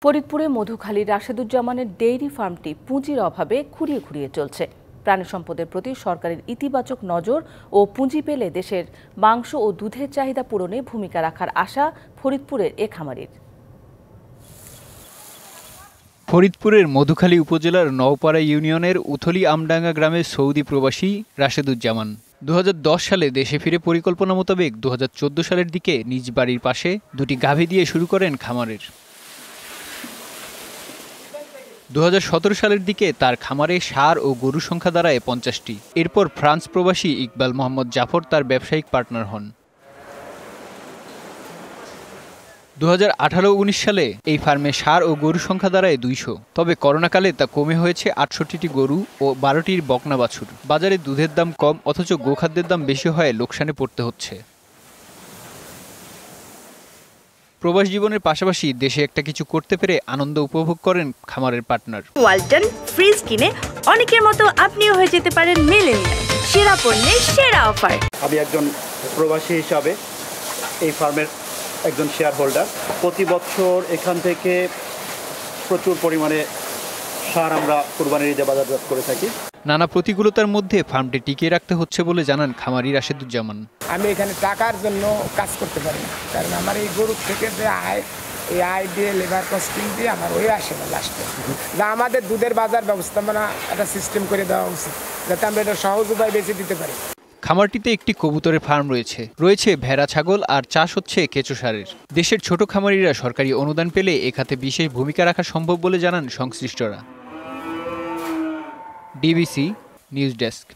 ফরিদপুরে মধুখালীর রাশেদুজ্জামানের ডেইরি ফার্মটি পুঁজির অভাবে খুঁড়িয়ে খুঁড়িয়ে চলছে। প্রাণী সম্পদের প্রতি সরকারের ইতিবাচক নজর ও পুঁজি পেলে দেশের মাংস ও দুধের চাহিদা পূরণে ভূমিকা রাখার আশা ফরিদপুরের এ খামারির। ফরিদপুরের মধুখালী উপজেলার নওপাড়া ইউনিয়নের উথলি আমডাঙ্গা গ্রামের সৌদি প্রবাসী রাশেদুজ্জামান 2010 সালে দেশে ফিরে পরিকল্পনা মোতাবেক 2014 সালের দিকে নিজ বাড়ির পাশে দুটি গাভী দিয়ে শুরু করেন খামারের। 2017 সালের দিকে তার খামারে ষাঁড় ও গরুর সংখ্যা দাঁড়ায় 50টি। এরপর ফ্রান্স প্রবাসী ইকবাল মোহাম্মদ জাফর তার ব্যবসায়িক পার্টনার হন। 2018-19 সালে এই ফার্মে ষাঁড় ও গরুর সংখ্যা দাঁড়ায় 200। তবে করোনাকালে তা কমে হয়েছে 68টি গরু ও 12টির বকনা বাছুর। বাজারে দুধের দাম কম, অথচ গোখাদ্যের দাম বেশি হয় লোকসানে পড়তে হচ্ছে। প্রবাস জীবনের পাশাপাশি দেশে একটা কিছু করতে পেরে আনন্দ উপভোগ করেন খামারের পার্টনার। ওয়ালটন ফ্রিজ কিনে অনেকের মতো আপনিও হয়ে যেতে পারেন মিলেনিয়াল সেরা পণ্যের সেরা অফার। আমি একজন প্রবাসী হিসাবে এই ফার্মের একজন শেয়ার হোল্ডার। প্রতি বছর এখান থেকে প্রচুর পরিমাণে সার আমরা কুরবানির ঈদে বাজারজাত করে থাকি। নানা প্রতিকূলতার মধ্যে ফার্মটি টিকিয়ে রাখতে হচ্ছে বলে জানান খামারি রাশেদুজ্জামান। আমি এখানে টাকার জন্য কাজ করতে পারি না, কারণ আমার এই গরুর থেকে যে আয়, এই আয় দিয়ে লেবার কস্টিং দিয়ে আমার ওই আসে না লাস্টে। যা আমাদের দুধের বাজার ব্যবস্থাপনা একটা সিস্টেম করে দেওয়া উচিত, যাতে আমরা এটা সহজ উপায় বেছে দিতে পারি। খামারটিতে একটি কবুতরের ফার্ম রয়েছে ভেড়া, ছাগল আর চাষ হচ্ছে কেঁচো সারের। দেশের ছোট খামারিরা সরকারি অনুদান পেলে এ খাতে বিশেষ ভূমিকা রাখা সম্ভব বলে জানান সংশ্লিষ্টরা। DBC news desk.